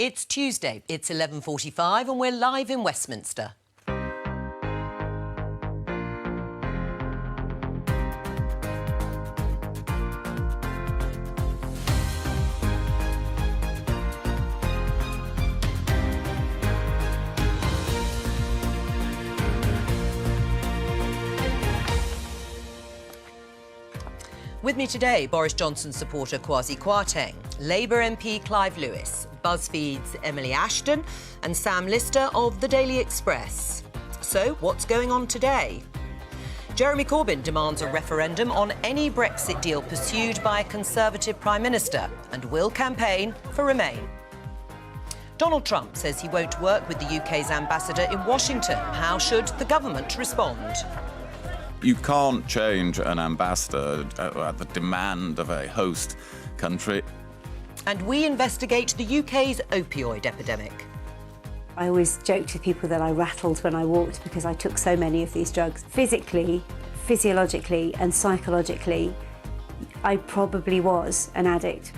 It's Tuesday, it's 11:45 and we're live in Westminster. With me today, Boris Johnson supporter Kwasi Kwarteng, Labour MP Clive Lewis, BuzzFeed's Emily Ashton and Sam Lister of The Daily Express. So, what's going on today? Jeremy Corbyn demands a referendum on any Brexit deal pursued by a Conservative Prime Minister and will campaign for Remain. Donald Trump says he won't work with the UK's ambassador in Washington. How should the government respond? You can't change an ambassador at the demand of a host country. And we investigate the UK's opioid epidemic. I always joke to people that I rattled when I walked because I took so many of these drugs. Physically, physiologically and psychologically, I probably was an addict.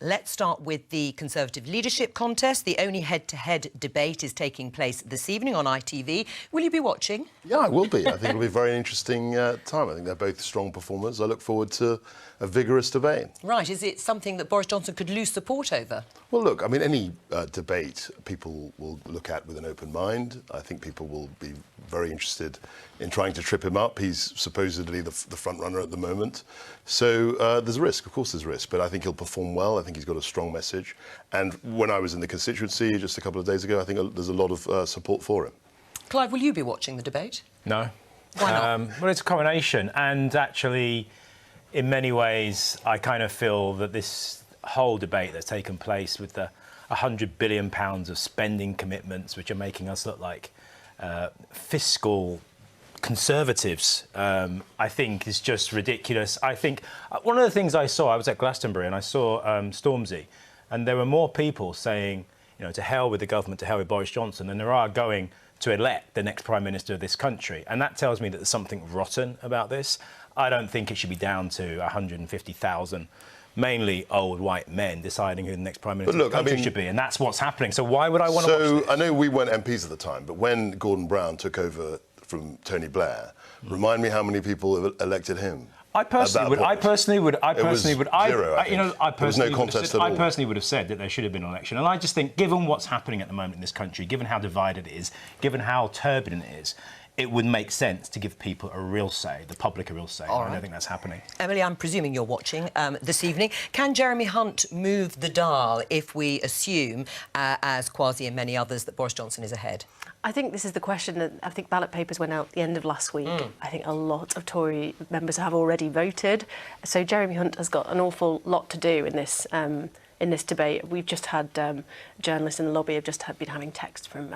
Let's start with the Conservative leadership contest. The only head-to-head debate is taking place this evening on ITV. Will you be watching? Yeah, I will be. I think it'll be a very interesting time. I think they're both strong performers. I look forward to a vigorous debate. Right. Is it something that Boris Johnson could lose support over? Well, look, I mean, any debate people will look at with an open mind. I think people will be very interested in trying to trip him up. He's supposedly the front runner at the moment. So there's a risk, of course there's a risk, but I think he'll perform well. I think he's got a strong message. And when I was in the constituency just a couple of days ago, I think there's a lot of support for him. Clive, will you be watching the debate? No. Why not? Well, it's a combination, and actually, in many ways, I kind of feel that this whole debate that's taken place with the £100 billion of spending commitments, which are making us look like fiscal conservatives, I think is just ridiculous. I think one of the things I was at Glastonbury and I saw Stormzy, and there were more people saying, you know, to hell with the government, to hell with Boris Johnson, than there are going to elect the next Prime Minister of this country. And that tells me that there's something rotten about this. I don't think it should be down to 150,000 mainly old white men deciding who the next Prime Minister of the country should be, and that's what's happening. So why would I want to watch this? So I know we weren't MPs at the time, but when Gordon Brown took over from Tony Blair, remind me how many people elected him? I personally would. Zero, I think. There was no contest at all. I personally would have said that there should have been an election, and I just think, given what's happening at the moment in this country, given how divided it is, given how turbulent it is, it would make sense to give people a real say, the public a real say. I don't think that's happening. Emily, I'm presuming you're watching this evening. Can Jeremy Hunt move the dial if we assume, as Kwasi and many others, that Boris Johnson is ahead? I think this is the question that I think ballot papers went out at the end of last week. I think a lot of Tory members have already voted. So Jeremy Hunt has got an awful lot to do in this debate. We've just had journalists in the lobby have just been having texts from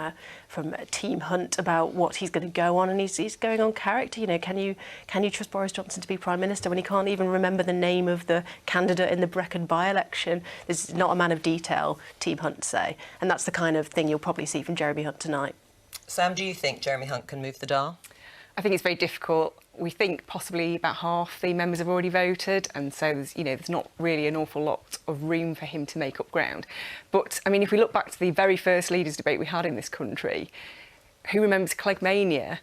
Team Hunt about what he's going to go on, and he's going on character. You know, can you trust Boris Johnson to be Prime Minister when he can't even remember the name of the candidate in the Brecon by-election? This is not a man of detail, Team Hunt say, and that's the kind of thing you'll probably see from Jeremy Hunt tonight. Sam, do you think Jeremy Hunt can move the dial? I think it's very difficult. We think possibly about half the members have already voted, and so there's not really an awful lot of room for him to make up ground. But I mean, if we look back to the very first leaders' debate we had in this country, who remembers Cleggmania?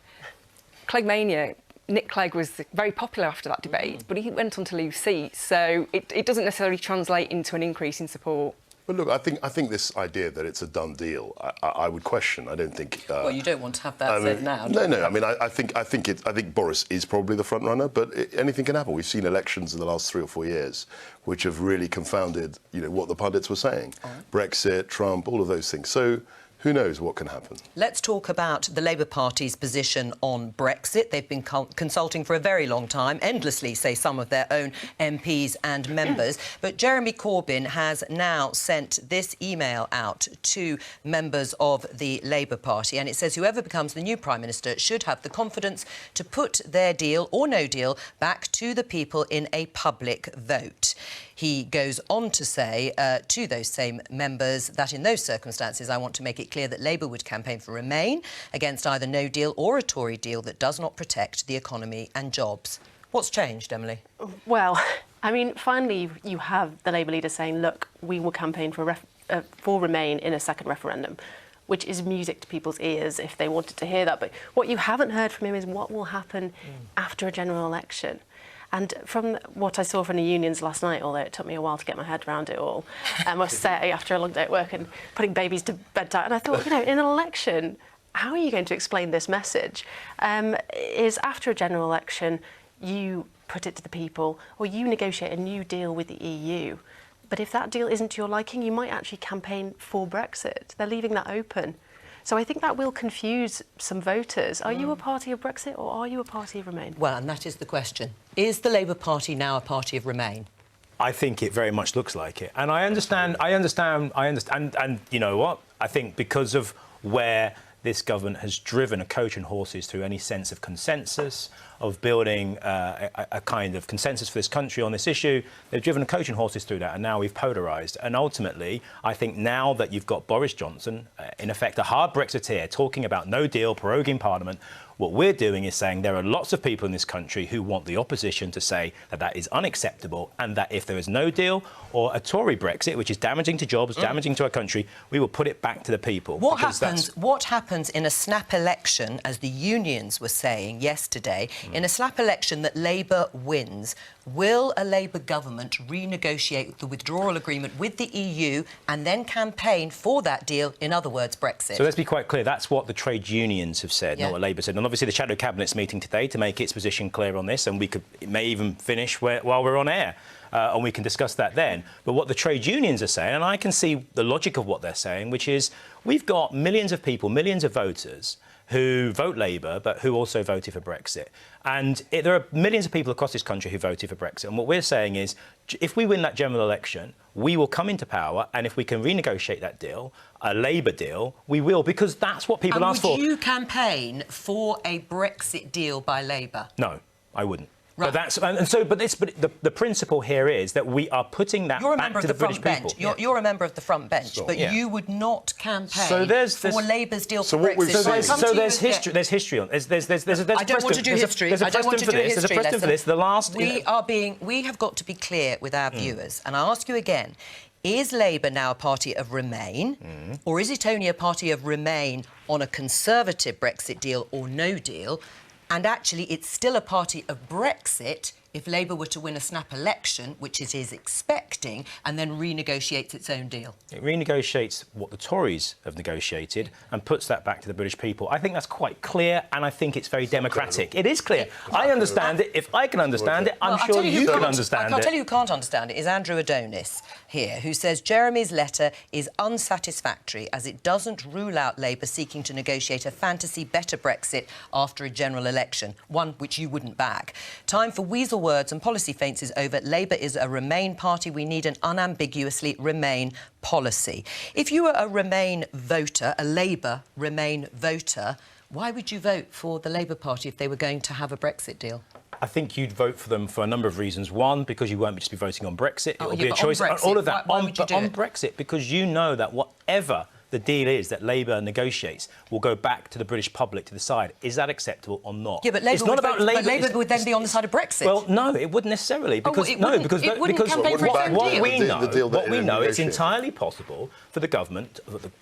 Nick Clegg was very popular after that debate, but he went on to lose seats, so it doesn't necessarily translate into an increase in support. But look, I think this idea that it's a done deal, I would question. I don't think. Well, you don't want to have that said now. No. I mean, I think Boris is probably the front runner, but anything can happen. We've seen elections in the last 3 or 4 years, which have really confounded, what the pundits were saying. Brexit, Trump, all of those things. So who knows what can happen? Let's talk about the Labour Party's position on Brexit. They've been consulting for a very long time, endlessly, say some of their own MPs and members. But Jeremy Corbyn has now sent this email out to members of the Labour Party, and it says whoever becomes the new Prime Minister should have the confidence to put their deal or no deal back to the people in a public vote. He goes on to say to those same members that in those circumstances, I want to make it clear that Labour would campaign for Remain against either no deal or a Tory deal that does not protect the economy and jobs. What's changed, Emily? Well, I mean, finally, you have the Labour leader saying, look, we will campaign for Remain in a second referendum, which is music to people's ears if they wanted to hear that. But what you haven't heard from him is what will happen after a general election. And from what I saw from the unions last night, although it took me a while to get my head around it all, I must say, after a long day at work and putting babies to bedtime, and I thought, in an election, how are you going to explain this message? Is after a general election, you put it to the people, or you negotiate a new deal with the EU. But if that deal isn't to your liking, you might actually campaign for Brexit. They're leaving that open. So I think that will confuse some voters. Are you a party of Brexit or are you a party of Remain? Well, and that is the question. Is the Labour Party now a party of Remain? I think it very much looks like it. And I understand, and you know what? I think because of where this government has driven a coach and horses through any sense of consensus, of building a kind of consensus for this country on this issue. They've driven a coach and horses through that, and now we've polarised. And ultimately, I think now that you've got Boris Johnson, in effect a hard Brexiteer, talking about no deal, proroguing Parliament, what we're doing is saying there are lots of people in this country who want the opposition to say that that is unacceptable, and that if there is no deal or a Tory Brexit, which is damaging to jobs, damaging to our country, we will put it back to the people. What happens in a snap election, as the unions were saying yesterday, in a snap election that Labour wins? Will a Labour government renegotiate the withdrawal agreement with the EU and then campaign for that deal, in other words, Brexit? So let's be quite clear, that's what the trade unions have said, not what Labour said. And obviously the Shadow Cabinet's meeting today to make its position clear on this, and it may even finish while we're on air. And we can discuss that then. But what the trade unions are saying, and I can see the logic of what they're saying, which is we've got millions of people, millions of voters who vote Labour, but who also voted for Brexit. And there are millions of people across this country who voted for Brexit. And what we're saying is, if we win that general election, we will come into power, and if we can renegotiate that deal, a Labour deal, we will, because that's what people ask for. Would you campaign for a Brexit deal by Labour? No, I wouldn't. Right. But the principle here is that we are putting that back to the British people. You're a member of the front bench, but you would not campaign for Labour's deal for Brexit. So there's history. There's history on. There's I don't want to do history. There's a precedent for this. There's a precedent for this. The last. We have got to be clear with our viewers, and I ask you again: is Labour now a party of Remain, or is it only a party of Remain on a Conservative Brexit deal or no deal? And actually, it's still a party of Brexit if Labour were to win a snap election, which it is expecting, and then renegotiates its own deal. It renegotiates what the Tories have negotiated and puts that back to the British people. I think that's quite clear, and I think it's very democratic. It is clear. I understand it. If I can understand it, I'm sure you can understand it. I'll tell you who can't understand it is Andrew Adonis here, who says Jeremy's letter is unsatisfactory as it doesn't rule out Labour seeking to negotiate a fantasy better Brexit after a general election, one which you wouldn't back. Time for weasel words and policy feints is over. Labour is a Remain party. We need an unambiguously Remain policy. If you were a Remain voter, a Labour Remain voter, why would you vote for the Labour Party if they were going to have a Brexit deal? I think you'd vote for them for a number of reasons. One, because you won't just be voting on Brexit. It will be a choice. All of that. Why would you do it? On Brexit, because you know that whatever the deal is that Labour negotiates will go back to the British public to decide, is that acceptable or not? Yeah, but Labour would then be on the side of Brexit. Well, no, it wouldn't necessarily. Because what we know, it's entirely possible for the government,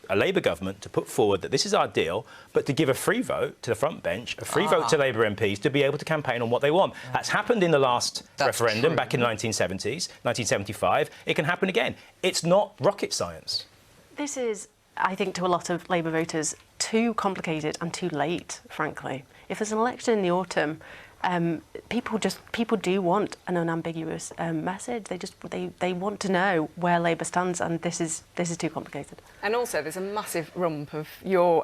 a Labour government, to put forward that this is our deal, but to give a free vote to the front bench, a free vote to Labour MPs to be able to campaign on what they want. That's happened in the last referendum back in the 1970s, 1975. It can happen again. It's not rocket science. This is, I think, to a lot of Labour voters, too complicated and too late, frankly. If there's an election in the autumn, people do want an unambiguous message. They want to know where Labour stands, and this is too complicated. And also, there's a massive rump of your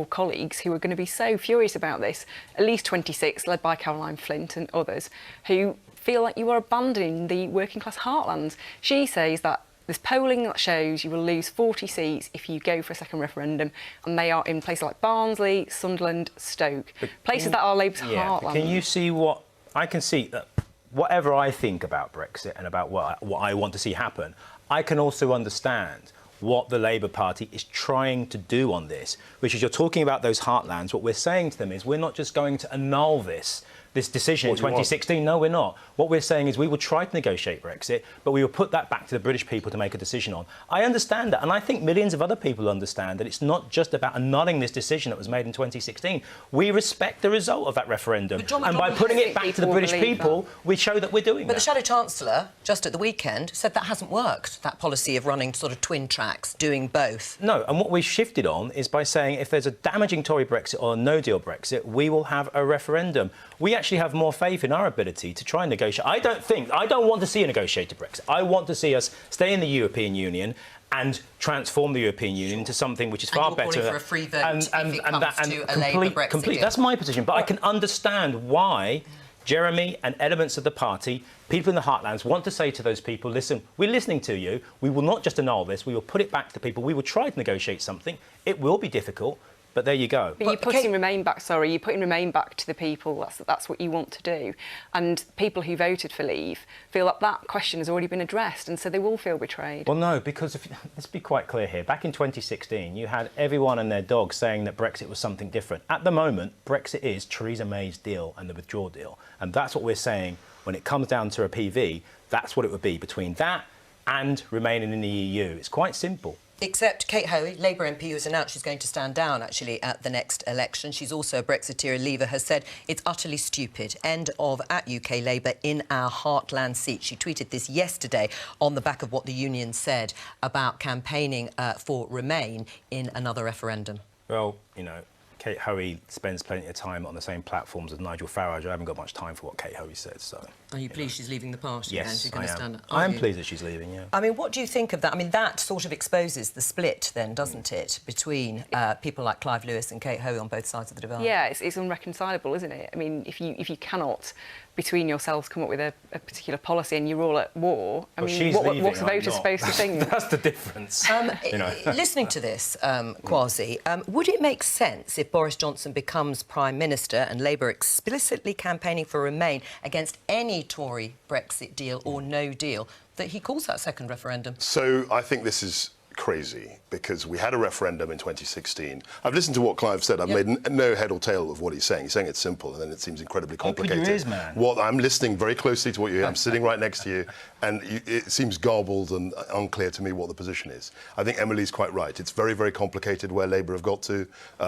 colleagues who are going to be so furious about this. At least 26, led by Caroline Flint and others, who feel like you are abandoning the working class heartlands. She says that there's polling that shows you will lose 40 seats if you go for a second referendum, and they are in places like Barnsley, Sunderland, Stoke, places that are Labour's heartland. Can you see what I can see? That whatever I think about Brexit and about what I want to see happen, I can also understand what the Labour Party is trying to do on this, which is you're talking about those heartlands. What we're saying to them is we're not just going to annul this this decision in What you want. 2016. No, we're not. What we're saying is we will try to negotiate Brexit, but we will put that back to the British people to make a decision on. I understand that, and I think millions of other people understand that it's not just about annulling this decision that was made in 2016. We respect the result of that referendum, John and by McDonnell, putting I it think back to the people British believe people, we show that we're doing But that. the Shadow Chancellor, just at the weekend, said that hasn't worked, that policy of running sort of twin tracks, doing both. No, and what we shifted on is by saying if there's a damaging Tory Brexit or a no-deal Brexit, we will have a referendum. We actually have more faith in our ability to try and negotiate. I don't want to see a negotiated Brexit. I want to see us stay in the European Union and transform the European Union into something which is far you're better. calling for a free vote if it comes to a Labour Brexit complete. deal. That's my position, but I can understand why Jeremy and elements of the party, people in the heartlands, want to say to those people, listen, we're listening to you. We will not just annul this. We will put it back to the people. We will try to negotiate something. It will be difficult, but there you go. But you're putting Remain back, you're putting Remain back to the people. That's what you want to do. And people who voted for Leave feel that that question has already been addressed, and so they will feel betrayed. Well, no, because let's be quite clear here. Back in 2016, you had everyone and their dog saying that Brexit was something different. At the moment, Brexit is Theresa May's deal and the withdrawal deal. And that's what we're saying when it comes down to a PV. That's what it would be between that and remaining in the EU. It's quite simple. Except Kate Hoey, Labour MP, who has announced she's going to stand down, actually, at the next election. She's also a Brexiteer, a Leaver, has said it's utterly stupid. End of at UK Labour in our heartland seat. She tweeted this yesterday on the back of what the union said about campaigning for Remain in another referendum. Well, you know, Kate Hoey spends plenty of time on the same platforms as Nigel Farage. I haven't got much time for what Kate Hoey says, so... Are you pleased she's leaving the party? And Yes, she's I going to am. stand up? I am Are you? pleased that she's leaving, yeah. I mean, what do you think of that? I mean, that sort of exposes the split, then, doesn't it, between people like Clive Lewis and Kate Hoey on both sides of the divide? Yeah, it's irreconcilable, isn't it? I mean, if you cannot between yourselves come up with a particular policy and you're all at war, I Well, mean, she's what's leaving, a voter I'm not. supposed to think? That's the difference. You know. Listening to this, Kwasi, would it make sense if Boris Johnson becomes Prime Minister and Labour explicitly campaigning for Remain against any Tory Brexit deal or no deal, that he calls that second referendum? So I think this is crazy because we had a referendum in 2016. I've listened to what Clive said. I've made no head or tail of what he's saying. He's saying it's simple, and then it seems incredibly complicated. Open your ears, man. What I'm listening very closely to what you hear. I'm sitting right next to you, and it seems garbled and unclear to me what the position is. I think Emily's quite right. It's very, very complicated where Labour have got to.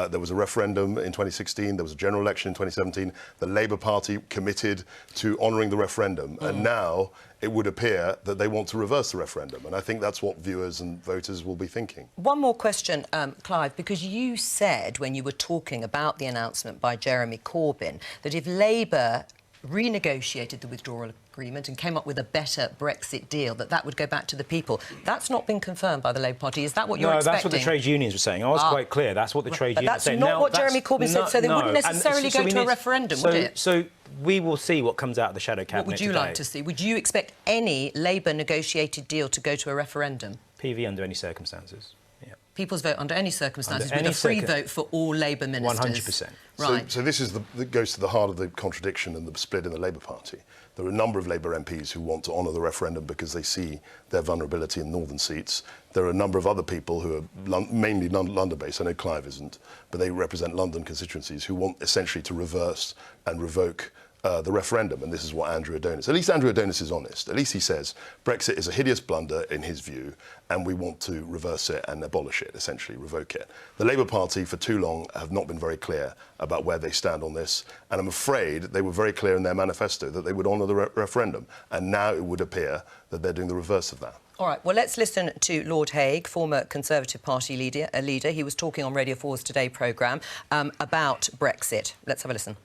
There was a referendum in 2016. There was a general election in 2017. The Labour Party committed to honouring the referendum, and now it would appear that they want to reverse the referendum. And I think that's what viewers and voters will be thinking. One more question, Clive, because you said when you were talking about the announcement by Jeremy Corbyn that if Labour renegotiated the withdrawal agreement and came up with a better Brexit deal, that would go back to the people. That's not been confirmed by the Labour Party. Is that what you're expecting? No, that's what the trade unions were saying. I was quite clear. That's what the trade But unions that's were saying. not Now, what Jeremy Corbyn said, so they wouldn't necessarily go to a referendum, would it? So we will see what comes out of the shadow cabinet What would you today. like to see? Would you expect any Labour negotiated deal to go to a referendum? PV under any circumstances. Yeah. People's vote under any circumstances, Under with any a free vote for all Labour ministers. 100%. Right. So this is that goes to the heart of the contradiction and the split in the Labour Party. There are a number of Labour MPs who want to honour the referendum because they see their vulnerability in northern seats. There are a number of other people who are mainly London-based. I know Clive isn't, but they represent London constituencies who want essentially to reverse and revoke the referendum, and this is what Andrew Adonis... At least Andrew Adonis is honest. At least he says Brexit is a hideous blunder in his view, and we want to reverse it and abolish it, essentially, revoke it. The Labour Party, for too long, have not been very clear about where they stand on this, and I'm afraid they were very clear in their manifesto that they would honour the referendum, and now it would appear that they're doing the reverse of that. All right, well, let's listen to Lord Hague, former Conservative Party leader. He was talking on Radio 4's Today programme about Brexit. Let's have a listen.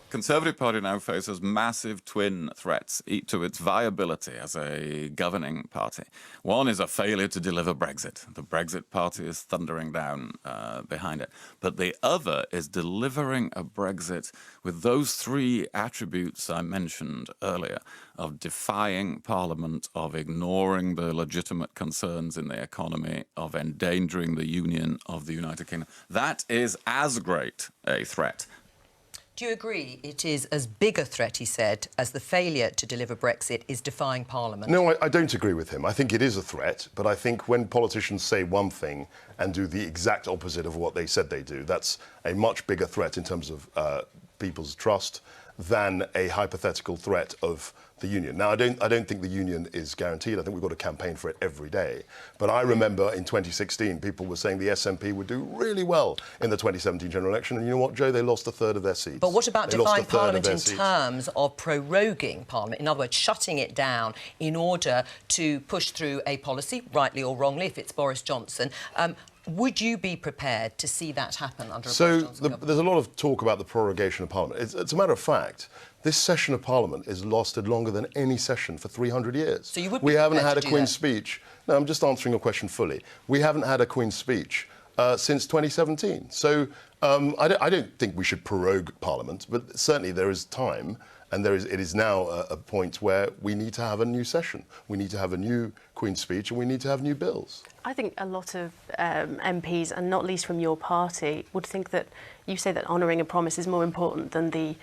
Conservative Party now faces massive twin threats to its viability as a governing party. One is a failure to deliver Brexit. The Brexit Party is thundering down behind it. But the other is delivering a Brexit with those three attributes I mentioned earlier, of defying Parliament, of ignoring the legitimate concerns in the economy, of endangering the union of the United Kingdom. That is as great a threat. Do you agree it is as big a threat, he said, as the failure to deliver Brexit is defying Parliament? No, I don't agree with him. I think it is a threat, but I think when politicians say one thing and do the exact opposite of what they said they do, that's a much bigger threat in terms of people's trust than a hypothetical threat of the union. Now, I don't think the union is guaranteed. I think we've got to campaign for it every day. But I remember in 2016, people were saying the SNP would do really well in the 2017 general election. And you know what, Joe? They lost a third of their seats. But what about They lost a defying third of Parliament their in seats. terms of proroguing Parliament? In other words, shutting it down in order to push through a policy, rightly or wrongly, if it's Boris Johnson. Would you be prepared to see that happen under a Boris Johnson government? There's a lot of talk about the prorogation of Parliament. It's a matter of fact. This session of Parliament has lasted longer than any session for 300 years. So you would be we haven't prepared had a to do Queen's that? speech. No, I'm just answering your question fully. We haven't had a Queen's speech since 2017. So I don't think we should prorogue Parliament, but certainly there is time. And it is now a point where we need to have a new session. We need to have a new Queen's speech and we need to have new bills. I think a lot of MPs, and not least from your party, would think that you say that honouring a promise is more important than the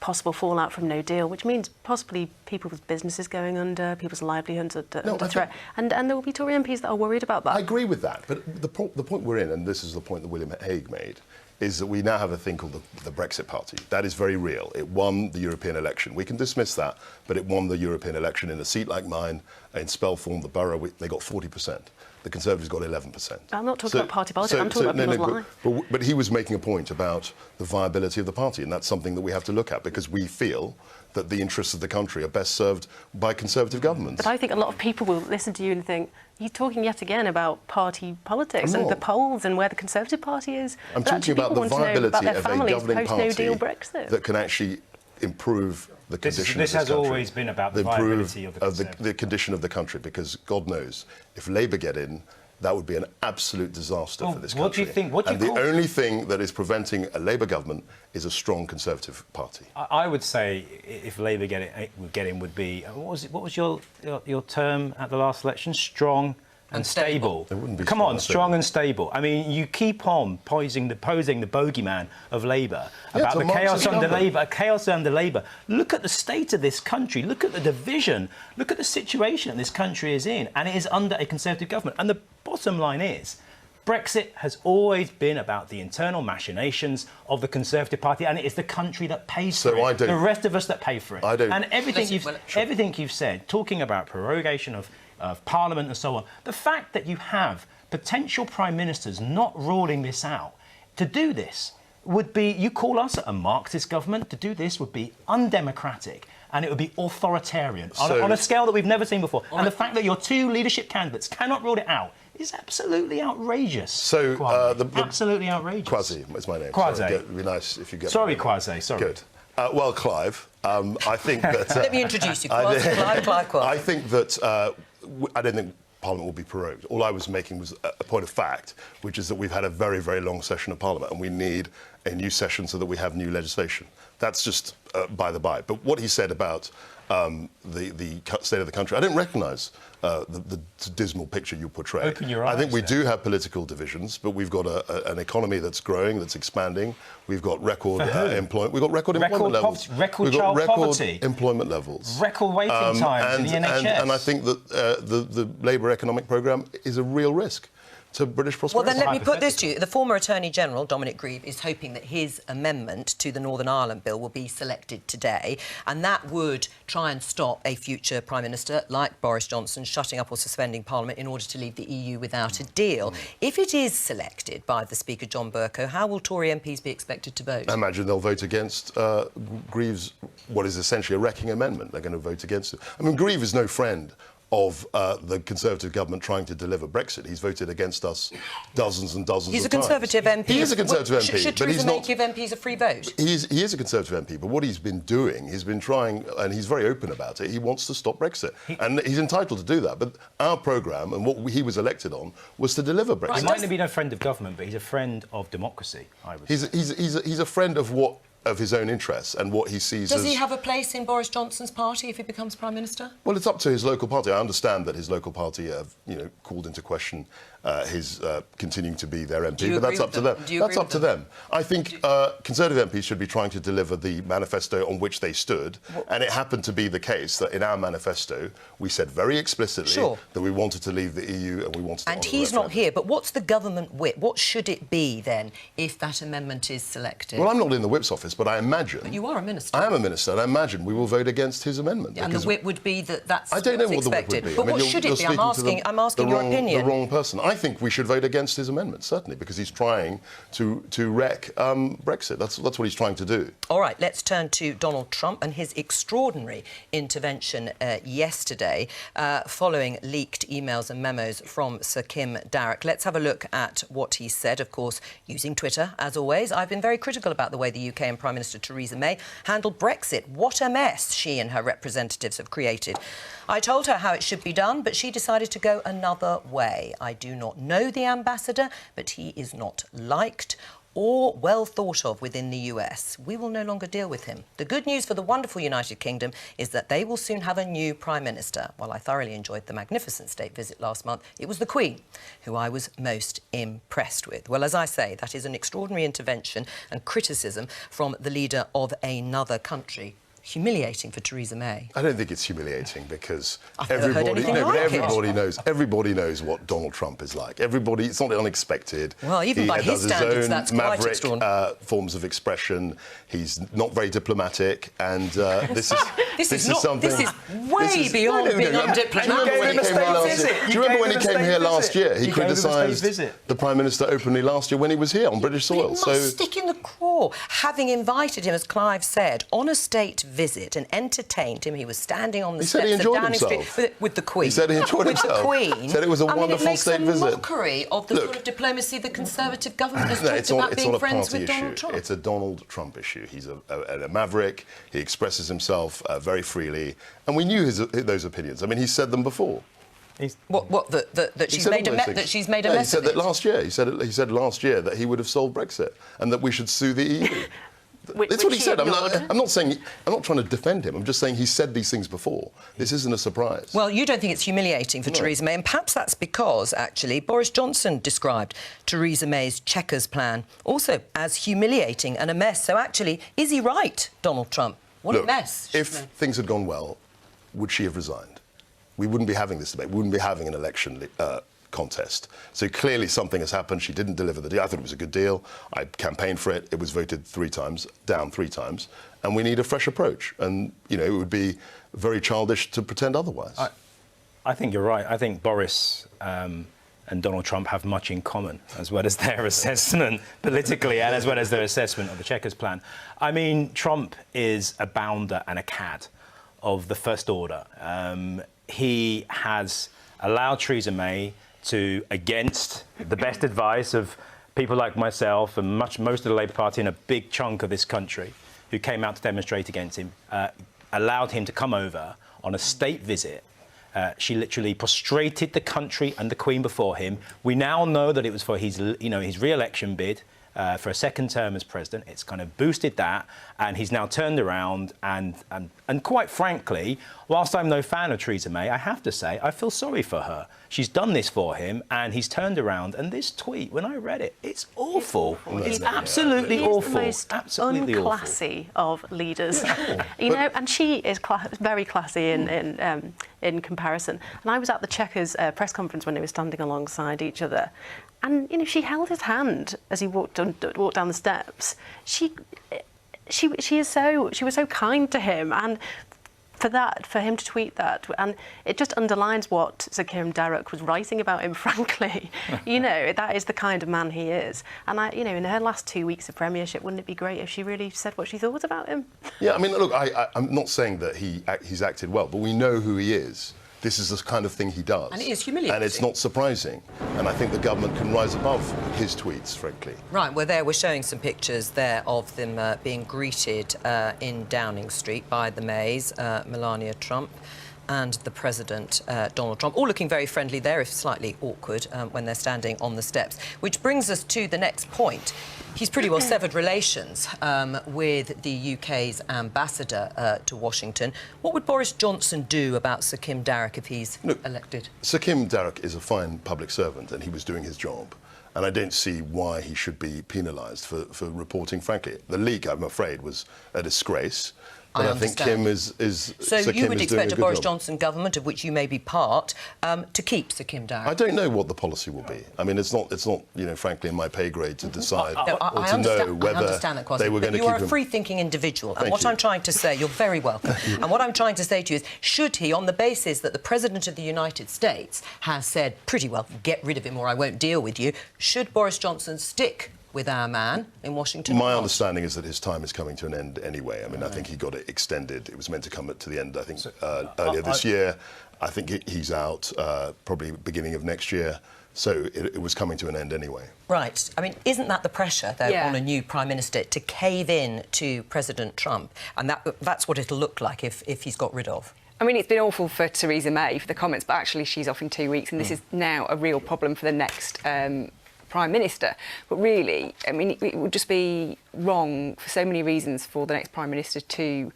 possible fallout from no deal, which means possibly people's businesses going under, people's livelihoods under threat. And there will be Tory MPs that are worried about that. I agree with that. But the point we're in, and this is the point that William Hague made, is that we now have a thing called the Brexit Party. That is very real. It won the European election. We can dismiss that, but it won the European election in a seat like mine, in Spelthorne, the borough, they got 40%. The Conservatives got 11%. I'm not talking about party politics, I'm talking about people's lives. But he was making a point about the viability of the party, and that's something that we have to look at, because we feel that the interests of the country are best served by Conservative governments. But I think a lot of people will listen to you and think, you're talking yet again about party politics and the polls and where the Conservative Party is. I'm But talking actually about the people want to know viability about their of a families governing post no deal party Brexit. that can actually improve the condition This of has this country. always been about the viability of the Conservatives. the condition of the country, because God knows, if Labour get in, that would be an absolute disaster for this country. What do you think? What do you and call... the only thing that is preventing a Labour government is a strong Conservative party. I would say if Labour would get in would be what was your term at the last election? Strong and stable. It wouldn't be Come strong on, and strong stable. and stable. I mean, you keep on posing the bogeyman of Labour about it's a the chaos Marxist under government. Labour. Chaos under Labour. Look at the state of this country. Look at the division. Look at the situation that this country is in, and it is under a Conservative government. And the bottom line is, Brexit has always been about the internal machinations of the Conservative Party, and it is the country that pays for it. The rest of us that pay for it. And everything you've said, talking about prorogation of Parliament and so on, the fact that you have potential prime ministers not ruling this out, to do this would be, you call us a Marxist government, to do this would be undemocratic. And it would be authoritarian on a scale that we've never seen before. And the fact that your two leadership candidates cannot rule it out is absolutely outrageous. So, absolutely outrageous. Kwasi is my name. Kwasi. So it'd be nice if you get. Sorry, Kwasi. Sorry. Good. Well, Clive, I think that. Let me introduce you, Clive Kwasi. I think that I don't think Parliament will be prorogued. All I was making was a point of fact, which is that we've had a very, very long session of Parliament, and we need a new session so that we have new legislation. That's just by the by. But what he said about the state of the country, I don't recognise the dismal picture you portray. Open your eyes. I think we do have political divisions, but we've got an economy that's growing, that's expanding. We've got record employment. We've got record employment levels. Record child poverty. Employment levels. Record waiting times in the NHS. And I think that the Labour economic programme is a real risk to British prosperity. Well, then let me put this to you. The former Attorney-General, Dominic Grieve, is hoping that his amendment to the Northern Ireland Bill will be selected today, and that would try and stop a future Prime Minister, like Boris Johnson, shutting up or suspending Parliament in order to leave the EU without a deal. If it is selected by the Speaker, John Bercow, how will Tory MPs be expected to vote? I imagine they'll vote against Grieve's, what is essentially a wrecking amendment. They're going to vote against it. I mean, Grieve is no friend of the Conservative government trying to deliver Brexit. He's voted against us dozens and dozens of times. He's a Conservative MP. He is a Conservative MP. Should but he's Theresa May not give MPs a free vote? He is a Conservative MP, but what he's been doing, he's been trying, and he's very open about it, he wants to stop Brexit. And he's entitled to do that. But our programme, and what he was elected on, was to deliver Brexit. He might not be a friend of government, but he's a friend of democracy, I would say. He's a friend of his own interests and what he sees as... Does he have a place in Boris Johnson's party if he becomes Prime Minister? Well, it's up to his local party. I understand that his local party have, called into question his continuing to be their MP. Do you But that's agree up to with them? them. Do you That's agree up to with them. I think Conservative MPs should be trying to deliver the manifesto on which they stood, and it happened to be the case that in our manifesto we said very explicitly that we wanted to leave the EU and we wanted to. And he's not here, but what's the government whip? What should it be then if that amendment is selected? Well, I'm not in the whip's office, but I imagine. But you are a minister. I am a minister, and I imagine we will vote against his amendment. And the whip would be that that's I don't know what's what the whip expected. would be. But I mean, what should it be? I'm asking your opinion. The wrong person. I think we should vote against his amendment, certainly, because he's trying to wreck Brexit. That's what he's trying to do. All right, let's turn to Donald Trump and his extraordinary intervention yesterday following leaked emails and memos from Sir Kim Darroch. Let's have a look at what he said, of course, using Twitter, as always. I've been very critical about the way the UK and Prime Minister Theresa May handled Brexit. What a mess she and her representatives have created. I told her how it should be done, but she decided to go another way. I do not know the ambassador, but he is not liked or well thought of within the US. We will no longer deal with him. The good news for the wonderful United Kingdom is that they will soon have a new Prime Minister. While I thoroughly enjoyed the magnificent state visit last month, it was the Queen who I was most impressed with. Well, as I say, that is an extraordinary intervention and criticism from the leader of another country. Humiliating for Theresa May. I don't think it's humiliating because I've never heard anything like everybody knows what Donald Trump is like. Everybody, it's not unexpected. Well, even by his standards, that's quite extraordinary. Maverick forms of expression. He's not very diplomatic, and this is something. This is way beyond being undiplomatic. Do you remember when he came here last year? He criticised the Prime Minister openly last year when he was here on British soil. It must stick in the craw. Having invited him, as Clive said, on a state visit and entertained him. He was standing on the steps of Downing Street with the Queen. He said he enjoyed himself. With the Queen. He said it was a wonderful state visit. It makes a mockery of the sort of diplomacy the Conservative government has talked about being friends with Donald Trump. It's a Donald Trump issue. He's a maverick. He expresses himself very freely, and we knew those opinions. I mean, he said them before. That she's made a mess he said of that it. last year. He said last year that he would have solved Brexit and that we should sue the EU. That's what he said. I'm not trying to defend him. I'm just saying he said these things before. This isn't a surprise. Well, you don't think it's humiliating for Theresa May, and perhaps that's because, actually, Boris Johnson described Theresa May's Chequers plan also as humiliating and a mess. So, actually, is he right, Donald Trump? What a mess. If things had gone well, would she have resigned? We wouldn't be having this debate. We wouldn't be having an election contest. So clearly something has happened. She didn't deliver the deal. I thought it was a good deal. I campaigned for it. It was voted 3 times, down 3 times. And we need a fresh approach. And, you know, it would be very childish to pretend otherwise. I think you're right. I think Boris and Donald Trump have much in common, as well as their assessment politically and as well as their assessment of the Chequers plan. I mean, Trump is a bounder and a cad of the First Order. He has allowed Theresa May to, against the best advice of people like myself and most of the Labour Party and a big chunk of this country who came out to demonstrate against him, allowed him to come over on a state visit. She literally prostrated the country and the Queen before him. We now know that it was for his re-election bid for a second term as president. It's kind of boosted that, and he's now turned around and quite frankly, whilst I'm no fan of Theresa May, I have to say I feel sorry for her. She's done this for him, and he's turned around. And this tweet, when I read it, it's awful. It's absolutely awful. He's the most unclassy of leaders, you know. And she is very classy in comparison. And I was at the Chequers press conference when they were standing alongside each other, and you know, she held his hand as he walked down the steps. She was so kind to him, and for him to tweet that, and it just underlines what Sir Kim Darroch was writing about him, frankly. You know, that is the kind of man he is. And you know, in her last 2 weeks of premiership, wouldn't it be great if she really said what she thought about him? Yeah, I mean, look, I'm not saying that he's acted well, but we know who he is. This is the kind of thing he does. And it is humiliating. And it's not surprising. And I think the government can rise above his tweets, frankly. Right, well, we're showing some pictures there of them being greeted in Downing Street by the Mays, Melania Trump and the President, Donald Trump, all looking very friendly there, if slightly awkward when they're standing on the steps. Which brings us to the next point. He's pretty well severed relations with the UK's ambassador to Washington. What would Boris Johnson do about Sir Kim Darroch if he's elected? Sir Kim Darroch is a fine public servant and he was doing his job. And I don't see why he should be penalised for reporting, frankly. The leak, I'm afraid, was a disgrace. But I think Kim is So Sir you Kim would is doing expect a a good Boris job. Johnson government, of which you may be part, to keep Sir Kim Darroch? I don't know what the policy will be. I mean, it's not, you know, frankly, in my pay grade to decide No, or to know whether I understand that, Kwasi, they were going to keep him. You are a free-thinking individual, and Thank what you. I'm trying to say, you're very welcome. And what I'm trying to say to you is, should he, on the basis that the President of the United States has said, pretty well, get rid of him or I won't deal with you, should Boris Johnson stick with our man in Washington? My understanding is that his time is coming to an end anyway. I mean, I think he got it extended. It was meant to come to the end, I think, earlier this year. I think he's out probably beginning of next year. So it was coming to an end anyway. Right. I mean, isn't that the pressure, though, Yeah. on a new Prime Minister to cave in to President Trump? And that's what it'll look like if he's got rid of. I mean, it's been awful for Theresa May for the comments, but actually she's off in 2 weeks, and this is now a real problem for the next Prime Minister. But really, I mean, it would just be wrong for so many reasons for the next Prime Minister to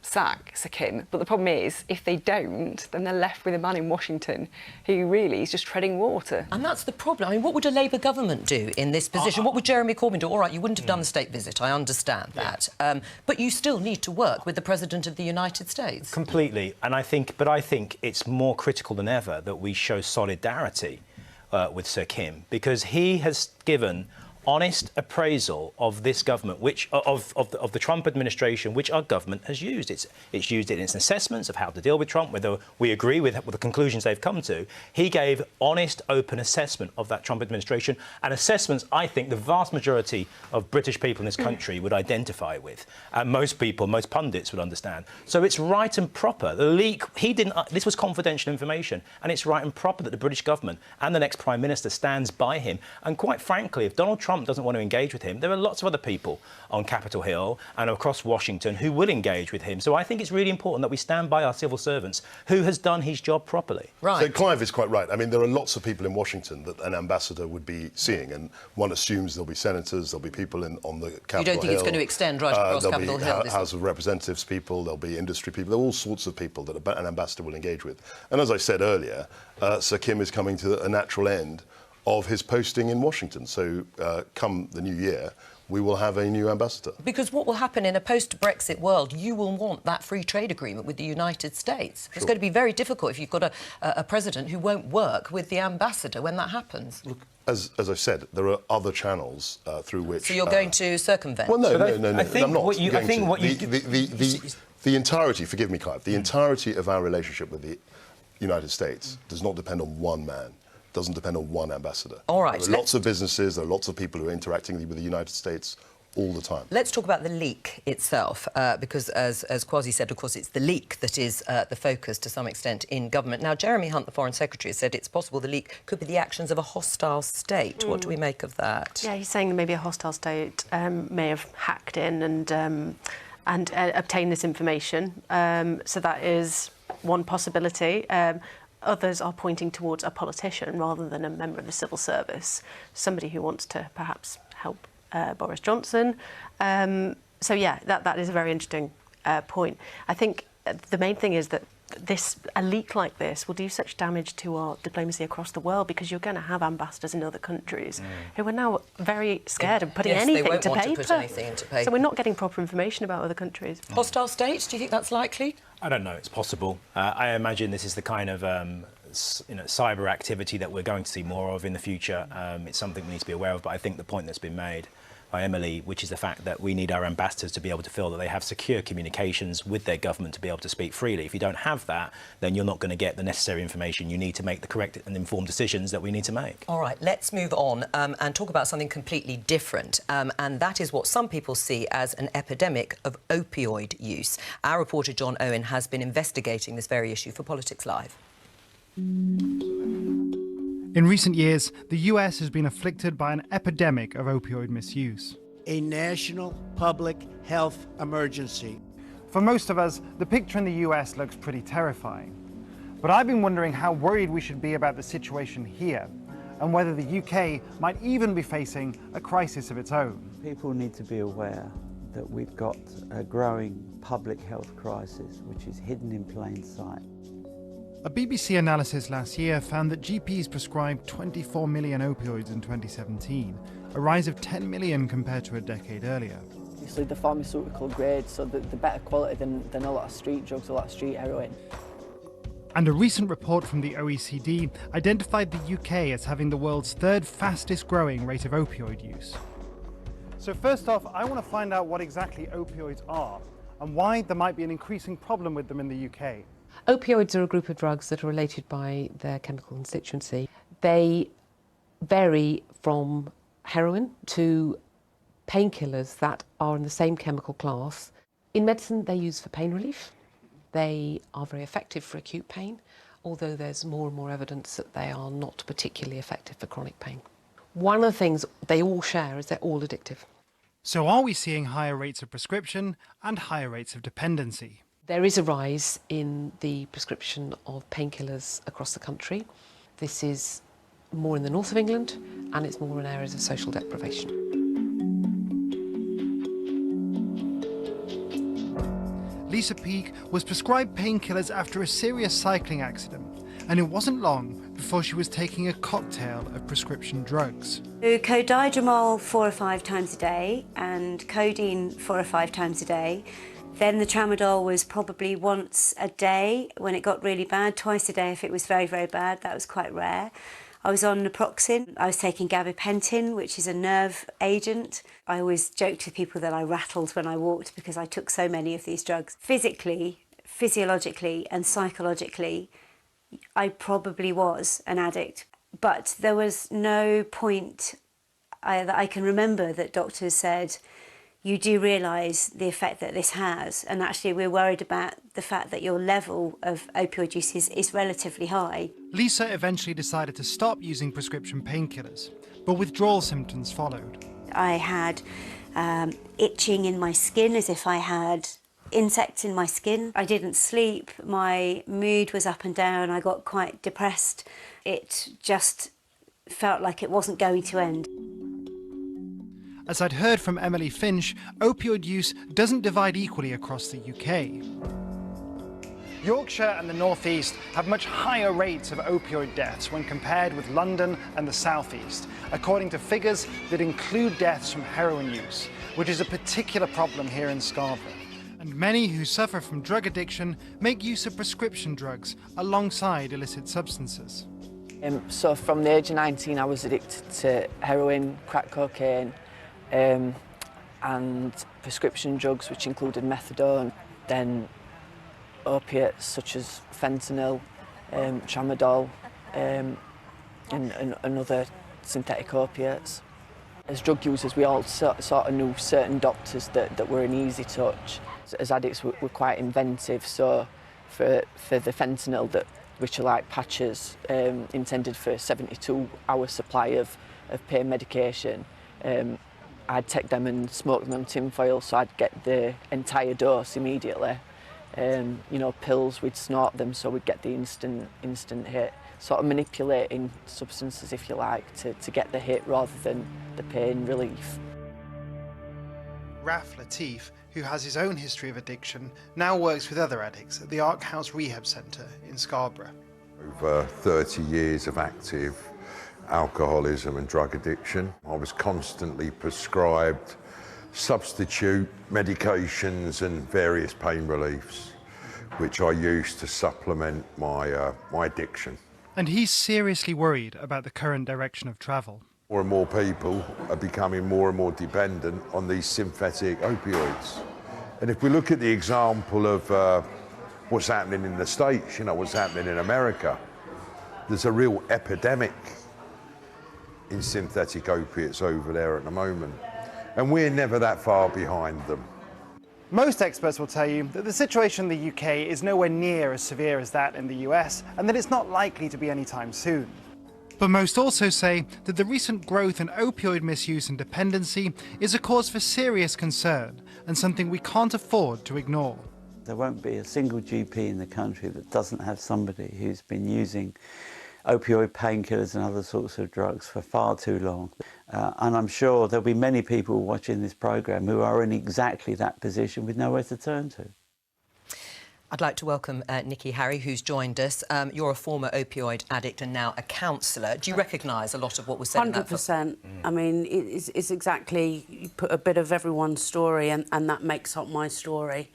sack Sir Kim. But the problem is, if they don't, then they're left with a man in Washington who really is just treading water. And that's the problem. I mean, what would a Labour government do in this position? What would Jeremy Corbyn do? All right, you wouldn't have done the state visit, I understand that. But you still need to work with the President of the United States. Completely. And I think it's more critical than ever that we show solidarity with Sir Kim, because he has given honest appraisal of this government, which of the Trump administration, which our government has used. It's used it in its assessments of how to deal with Trump, whether we agree with the conclusions they've come to. He gave honest, open assessment of that Trump administration, and assessments I think the vast majority of British people in this country would identify with, and most pundits would understand. So it's right and proper. The leak, this was confidential information, and it's right and proper that the British government and the next Prime Minister stands by him. And quite frankly, if Donald Trump doesn't want to engage with him, there are lots of other people on Capitol Hill and across Washington who will engage with him. So I think it's really important that we stand by our civil servants who has done his job properly. Right. So Clive is quite right. I mean, there are lots of people in Washington that an ambassador would be seeing, and one assumes there'll be senators, there'll be people on the Capitol Hill. You don't think it's going to extend right across Capitol Hill? There'll be House of Representatives people, there'll be industry people, there are all sorts of people that an ambassador will engage with. And as I said earlier, Sir Kim is coming to a natural end of his posting in Washington. So come the new year, we will have a new ambassador. Because what will happen in a post-Brexit world, you will want that free trade agreement with the United States. It's going to be very difficult if you've got a president who won't work with the ambassador when that happens. Look, as I said, there are other channels through which... So you're going to circumvent? Well, no, I think I'm not what you- I going think to. what you- The entirety, forgive me, Clive, the entirety of our relationship with the United States does not depend on one man. Doesn't depend on one ambassador. All right. There are lots of businesses, there are lots of people who are interacting with the United States all the time. Let's talk about the leak itself, because as Kwasi said, of course, it's the leak that is the focus to some extent in government. Now, Jeremy Hunt, the Foreign Secretary, has said it's possible the leak could be the actions of a hostile state. What do we make of that? Yeah, he's saying that maybe a hostile state may have hacked in and obtained this information. So that is one possibility. Others are pointing towards a politician rather than a member of the civil service, somebody who wants to perhaps help Boris Johnson. So yeah, that is a very interesting point. I think the main thing is that a leak like this will do such damage to our diplomacy across the world, because you're going to have ambassadors in other countries who are now very scared of putting anything they won't to want paper. to put anything into paper. So we're not getting proper information about other countries. Hostile states, do you think that's likely? I don't know. It's possible. I imagine this is the kind of cyber activity that we're going to see more of in the future. It's something we need to be aware of. But I think the point that's been made by Emily, which is the fact that we need our ambassadors to be able to feel that they have secure communications with their government to be able to speak freely. If you don't have that, then you're not going to get the necessary information you need to make the correct and informed decisions that we need to make. All right, let's move on and talk about something completely different. And that is what some people see as an epidemic of opioid use. Our reporter John Owen has been investigating this very issue for Politics Live. In recent years, the US has been afflicted by an epidemic of opioid misuse. A national public health emergency. For most of us, the picture in the US looks pretty terrifying. But I've been wondering how worried we should be about the situation here, and whether the UK might even be facing a crisis of its own. People need to be aware that we've got a growing public health crisis which is hidden in plain sight. A BBC analysis last year found that GPs prescribed 24 million opioids in 2017, a rise of 10 million compared to a decade earlier. Obviously the pharmaceutical grade, so the better quality than a lot of street drugs, a lot of street heroin. And a recent report from the OECD identified the UK as having the world's third fastest growing rate of opioid use. So first off, I want to find out what exactly opioids are and why there might be an increasing problem with them in the UK. Opioids are a group of drugs that are related by their chemical constituency. They vary from heroin to painkillers that are in the same chemical class. In medicine, they're used for pain relief. They are very effective for acute pain, although there's more and more evidence that they are not particularly effective for chronic pain. One of the things they all share is they're all addictive. So are we seeing higher rates of prescription and higher rates of dependency? There is a rise in the prescription of painkillers across the country. This is more in the north of England, and it's more in areas of social deprivation. Lisa Peake was prescribed painkillers after a serious cycling accident, and it wasn't long before she was taking a cocktail of prescription drugs. Codidromol 4 or 5 times a day and codeine 4 or 5 times a day. Then the tramadol was probably once a day when it got really bad, twice a day if it was very, very bad. That was quite rare. I was on naproxen. I was taking gabapentin, which is a nerve agent. I always joked with people that I rattled when I walked because I took so many of these drugs. Physically, physiologically and psychologically, I probably was an addict. But there was no point that I can remember that doctors said, you do realise the effect that this has, and actually we're worried about the fact that your level of opioid use is relatively high. Lisa eventually decided to stop using prescription painkillers, but withdrawal symptoms followed. I had itching in my skin as if I had insects in my skin. I didn't sleep, my mood was up and down, I got quite depressed. It just felt like it wasn't going to end. As I'd heard from Emily Finch, opioid use doesn't divide equally across the UK. Yorkshire and the North East have much higher rates of opioid deaths when compared with London and the South East, according to figures that include deaths from heroin use, which is a particular problem here in Scarborough. And many who suffer from drug addiction make use of prescription drugs alongside illicit substances. So from the age of 19, I was addicted to heroin, crack cocaine, and prescription drugs, which included methadone, then opiates such as fentanyl, tramadol, and other synthetic opiates. As drug users, we all sort of knew certain doctors that were an easy touch. As addicts, we're quite inventive, so for the fentanyl, which are like patches intended for a 72-hour supply of pain medication, I'd take them and smoke them on tinfoil, so I'd get the entire dose immediately. You know, pills, we'd snort them, so we'd get the instant hit. Sort of manipulating substances, if you like, to get the hit rather than the pain relief. Raf Latif, who has his own history of addiction, now works with other addicts at the Ark House Rehab Centre in Scarborough. Over 30 years of active alcoholism and drug addiction. I was constantly prescribed substitute medications and various pain reliefs, which I used to supplement my addiction. And he's seriously worried about the current direction of travel. More and more people are becoming more and more dependent on these synthetic opioids. And if we look at the example of what's happening in the States, you know, what's happening in America, there's a real epidemic in synthetic opiates over there at the moment. And we're never that far behind them. Most experts will tell you that the situation in the UK is nowhere near as severe as that in the US, and that it's not likely to be anytime soon. But most also say that the recent growth in opioid misuse and dependency is a cause for serious concern and something we can't afford to ignore. There won't be a single GP in the country that doesn't have somebody who's been using opioid painkillers and other sorts of drugs for far too long. And I'm sure there'll be many people watching this programme who are in exactly that position with nowhere to turn to. I'd like to welcome Nikki Harry, who's joined us. You're a former opioid addict and now a counsellor. Do you recognise a lot of what was said in that film? 100%. I mean, it's exactly, you put a bit of everyone's story and that makes up my story,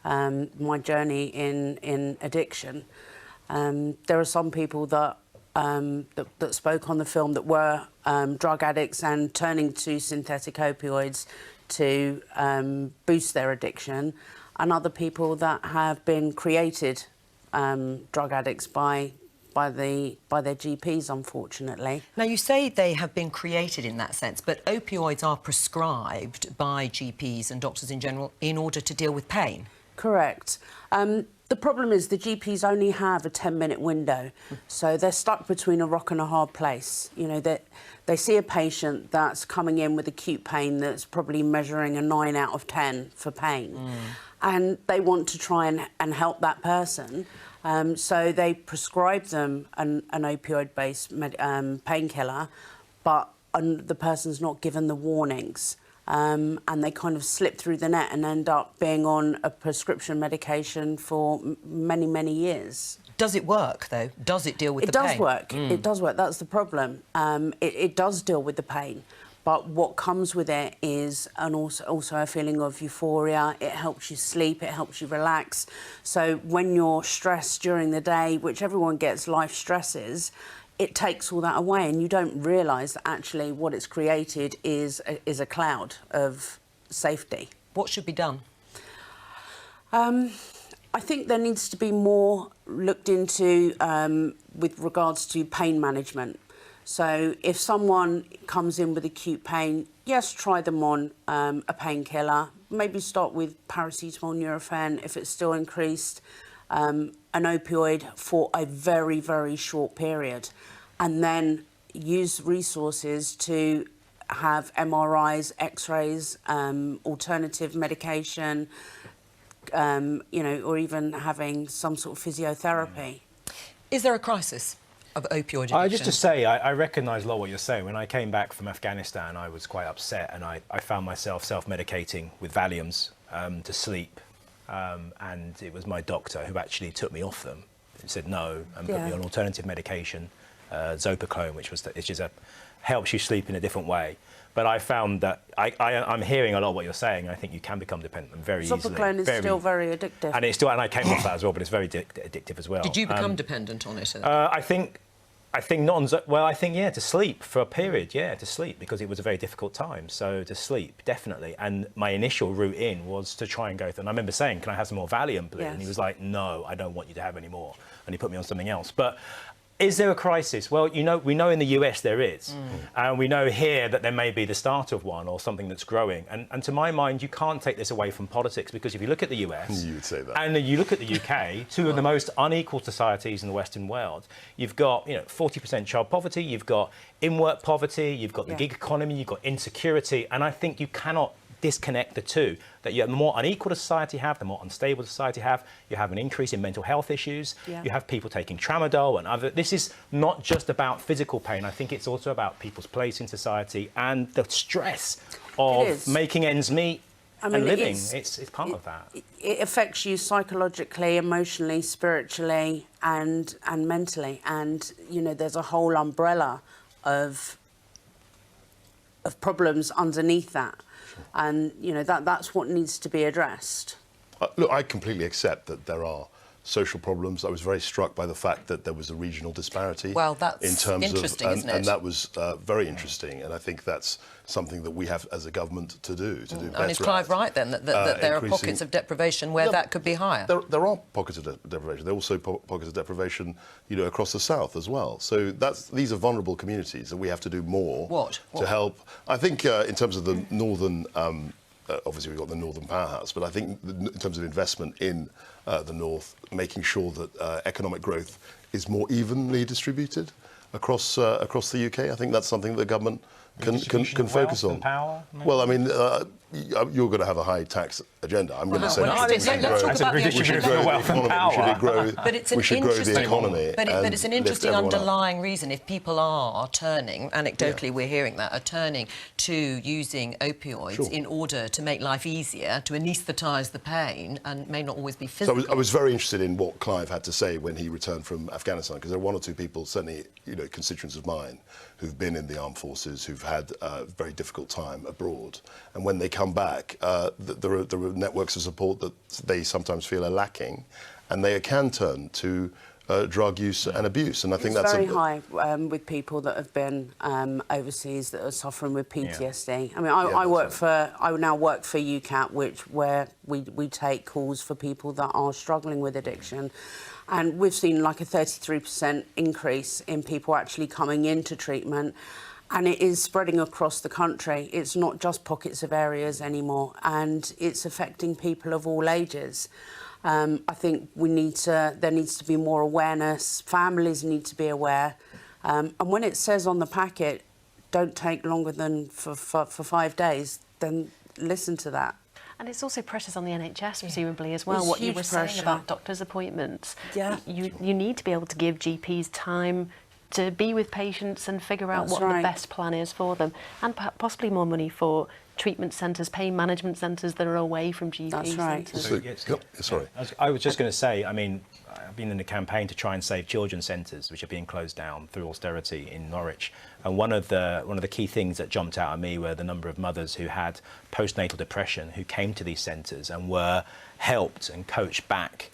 my journey in addiction. There are some people that spoke on the film that were drug addicts and turning to synthetic opioids to boost their addiction, and other people that have been created drug addicts by their GPs, unfortunately. Now, you say they have been created in that sense, but opioids are prescribed by GPs and doctors in general in order to deal with pain. Correct. The problem is the GPs only have a 10-minute window, so they're stuck between a rock and a hard place. You know, that they see a patient that's coming in with acute pain that's probably measuring a 9 out of 10 for pain, and they want to try and help that person. So they prescribe them an opioid-based painkiller, but the person's not given the warnings. And they kind of slip through the net and end up being on a prescription medication for many, many years. Does it work, though? Does it deal with the pain? It does work. It does work. That's the problem. It does deal with the pain. But what comes with it is also a feeling of euphoria. It helps you sleep. It helps you relax. So when you're stressed during the day, which everyone gets life stresses, it takes all that away, and you don't realise that actually what it's created is a cloud of safety. What should be done? I think there needs to be more looked into with regards to pain management. So if someone comes in with acute pain, yes, try them on a painkiller. Maybe start with paracetamol, Nurofen if it's still increased. An opioid for a very, very short period, and then use resources to have MRIs, X-rays, alternative medication, you know, or even having some sort of physiotherapy. Is there a crisis of opioid addiction? Just to say, I recognise a lot what you're saying. When I came back from Afghanistan, I was quite upset, and I found myself self-medicating with Valiums to sleep. And it was my doctor who actually took me off them and said no and put me on alternative medication, Zopiclone, which helps you sleep in a different way. But I found that I'm hearing a lot of what you're saying. I think you can become dependent very easily. Zopiclone is still very addictive. And I came off that as well, but it's very addictive as well. Did you become dependent on it? I think not on... Well, I think, to sleep for a period, to sleep, because it was a very difficult time. So to sleep, definitely. And my initial route in was to try and go through... And I remember saying, can I have some more Valium, please? Yes. And he was like, no, I don't want you to have any more. And he put me on something else. But is there a crisis? Well, we know in the US there is. And we know here that there may be the start of one or something that's growing. And to my mind, you can't take this away from politics, because if you look at the US... You would say that. And you look at the UK, two of the most unequal societies in the Western world. You've got, 40% child poverty, you've got in-work poverty, you've got the gig economy, you've got insecurity, and I think you cannot disconnect the two. That the more unequal society have, the more unstable society have. You have an increase in mental health issues. You have people taking tramadol and other... This is not just about physical pain. I think it's also about people's place in society and the stress of making ends meet and living. It's part of that. It affects you psychologically, emotionally, spiritually, and mentally. And there's a whole umbrella of problems underneath that. And that's what needs to be addressed. Look, I completely accept that there are social problems. I was very struck by the fact that there was a regional disparity. Well, that's in terms interesting, of, isn't it? And that was very interesting. And I think that's something that we have as a government to do better. And is Clive right then that there are pockets of deprivation where that could be higher? There are pockets of deprivation. There are also pockets of deprivation, across the south as well. So these are vulnerable communities, and we have to do more to help. I think in terms of the northern. Obviously, we've got the Northern Powerhouse, but I think in terms of investment in the North, making sure that economic growth is more evenly distributed across the UK, I think that's something that the government can focus on. Power, well, I mean, you're going to have a high tax agenda. I'm going to say well, let's talk about the we should grow the economy. But it's we should grow the economy. But it's an interesting underlying reason. If people are turning, anecdotally we're hearing that, are turning to using opioids in order to make life easier, to anaesthetise the pain, and may not always be physical. So I was very interested in what Clive had to say when he returned from Afghanistan, because there are one or two people, certainly constituents of mine, who've been in the armed forces, who've had a very difficult time abroad, and when they come back, there are networks of support that they sometimes feel are lacking, and they can turn to drug use and abuse. And I think that's very high with people that have been overseas that are suffering with PTSD. I mean, I now work for UCAT, where we take calls for people that are struggling with addiction. And we've seen like a 33% increase in people actually coming into treatment. And it is spreading across the country. It's not just pockets of areas anymore. And it's affecting people of all ages. I think there needs to be more awareness. Families need to be aware. And when it says on the packet, don't take longer than for 5 days, then listen to that. And it's also pressures on the NHS, presumably, as well. What you were saying about doctors' appointments. Yeah. You need to be able to give GPs time to be with patients and figure out what the best plan is for them. And possibly more money for treatment centres, pain management centres that are away from GP centres. Sorry. I was just going to say, I mean, I've been in a campaign to try and save children's centres, which are being closed down through austerity in Norwich. And one of the key things that jumped out at me were the number of mothers who had postnatal depression who came to these centres and were helped and coached back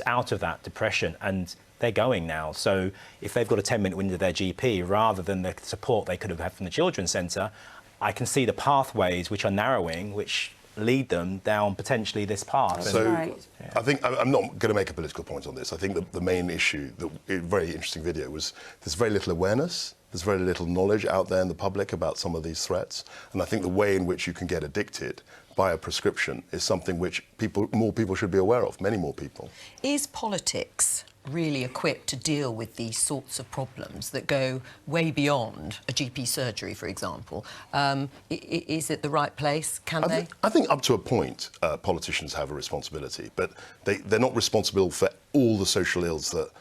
out of that depression. And they're going now. So if they've got a 10-minute window to their GP, rather than the support they could have had from the children's centre, I can see the pathways which are narrowing, which lead them down potentially this path. So I think I'm not going to make a political point on this. I think the main issue, a very interesting video, was there's very little awareness. There's very little knowledge out there in the public about some of these threats. And I think the way in which you can get addicted by a prescription is something which more people should be aware of, many more people. Is politics really equipped to deal with these sorts of problems that go way beyond a GP surgery, for example? Is it the right place? I think up to a point, politicians have a responsibility, but they're not responsible for all the social ills that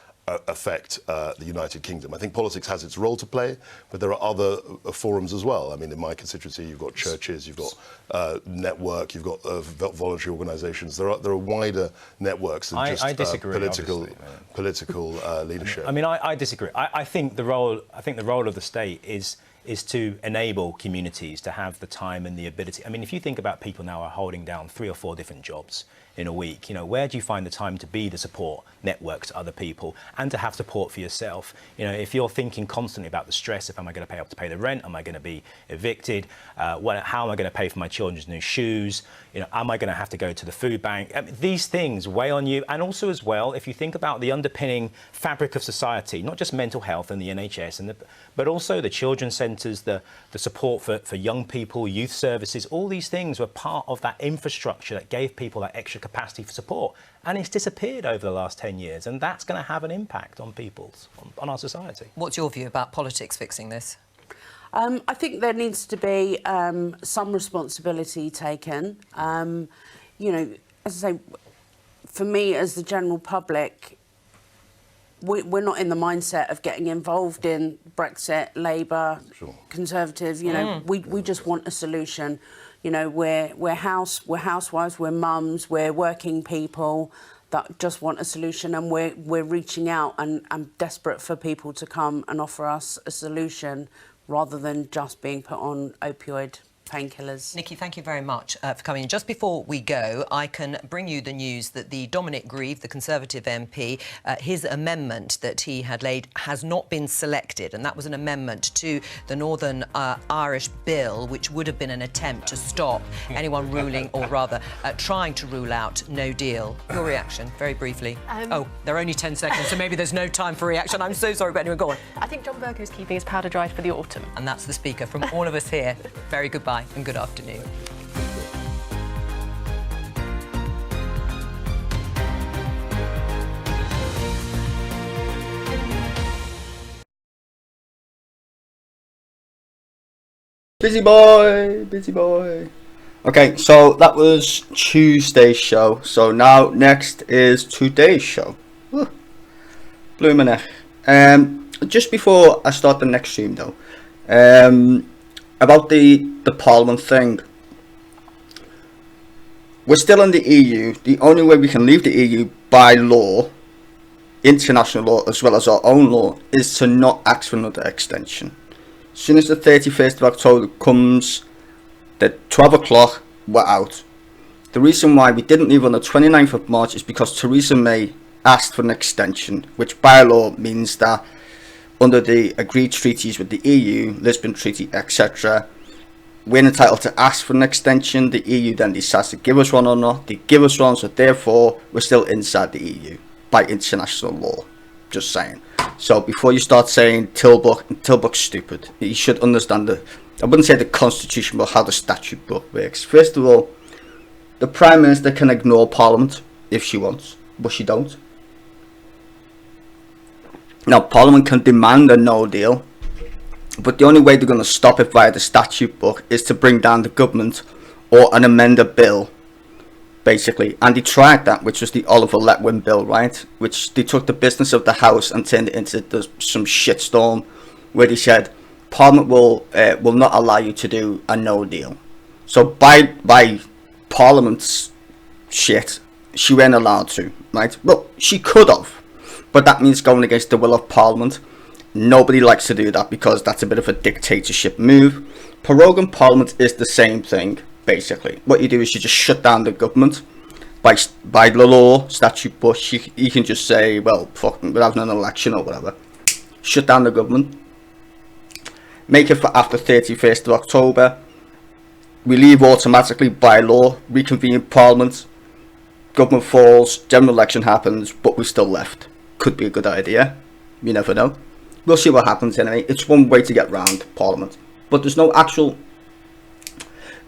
affect the United Kingdom. I think politics has its role to play, but there are other forums as well. I mean, in my constituency, you've got churches, you've got network, you've got voluntary organisations. There are wider networks than just political leadership. I mean, I disagree. I think the role of the state is to enable communities to have the time and the ability. I mean, if you think about people now are holding down 3 or 4 different jobs in a week, where do you find the time to be the support network to other people and to have support for yourself? If you're thinking constantly about the stress of, am I going to pay the rent? Am I going to be evicted? How am I going to pay for my children's new shoes? Am I going to have to go to the food bank? These things weigh on you. And also as well, if you think about the underpinning fabric of society, not just mental health and the NHS, but also the children's centres, the support for young people, youth services, all these things were part of that infrastructure that gave people that extra capacity for support. And it's disappeared over the last 10 years. And that's going to have an impact on on our society. What's your view about politics fixing this? I think there needs to be some responsibility taken. As I say, for me, as the general public, we're not in the mindset of getting involved in Brexit, Labour, Conservative. We just want a solution. We're housewives, we're mums, we're working people that just want a solution, and we're reaching out and I'm desperate for people to come and offer us a solution rather than just being put on opioid painkillers. Nikki, thank you very much for coming in. Just before we go, I can bring you the news that the Dominic Grieve, the Conservative MP, his amendment that he had laid has not been selected, and that was an amendment to the Northern Irish Bill, which would have been an attempt to stop anyone ruling, or rather trying to rule out no deal. Your reaction, very briefly. There are only 10 seconds, so maybe there's no time for reaction. I'm so sorry, but anyway, go on. I think John Bercow is keeping his powder dry for the autumn. And that's the Speaker. From all of us here, very goodbye and good afternoon. Busy boy, busy boy. Okay, so that was Tuesday's show. So now next is today's show. Woo. Blew my neck. Just before I start the next stream though, about the Parliament thing. We're still in the EU. The only way we can leave the EU by law, international law as well as our own law, is to not ask for another extension. As soon as the 31st of October comes, at 12 o'clock, we're out. The reason why we didn't leave on the 29th of March is because Theresa May asked for an extension, which by law means that under the agreed treaties with the EU, Lisbon Treaty, etc., we're entitled to ask for an extension. The EU then decides to give us one or not. They give us one, so therefore we're still inside the EU by international law. Just saying. So before you start saying Tilbuck's stupid, you should understand I wouldn't say the constitution, but how the statute book works. First of all, the Prime Minister can ignore Parliament if she wants, but she don't. Now, Parliament can demand a no deal, but the only way they're going to stop it via the statute book is to bring down the government or an amended bill, basically. And they tried that, which was the Oliver Letwin bill, right? Which they took the business of the House and turned it into some shitstorm, where they said Parliament will not allow you to do a no deal. So by Parliament's shit, she weren't allowed to, right? Well, she could have, but that means going against the will of Parliament. Nobody likes to do that because that's a bit of a dictatorship move. Proroguing Parliament is the same thing, basically. What you do is you just shut down the government. By the law, statute book, you can just say, well, fuck, we're having an election or whatever. Shut down the government. Make it for after 31st of October. We leave automatically by law, reconvene Parliament. Government falls, general election happens, but we're still left. Could be a good idea. You never know. We'll see what happens anyway. It's one way to get round Parliament. But there's no actual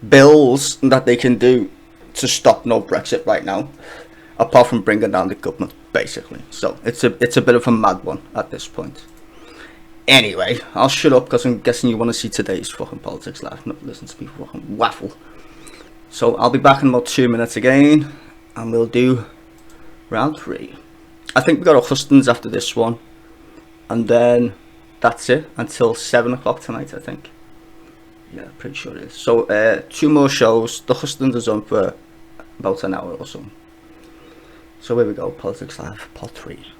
bills that they can do to stop no Brexit right now, apart from bringing down the government, basically. So it's a bit of a mad one at this point. Anyway, I'll shut up because I'm guessing you want to see today's fucking Politics Live, not listen to me fucking waffle. So I'll be back in about 2 minutes again, and we'll do round 3. I think we got a Hustings after this one. And then that's it until 7 o'clock tonight, I think. Yeah, pretty sure it is. So 2 more shows. The Hustings is on for about an hour or so. So here we go, Politics Live, part 3.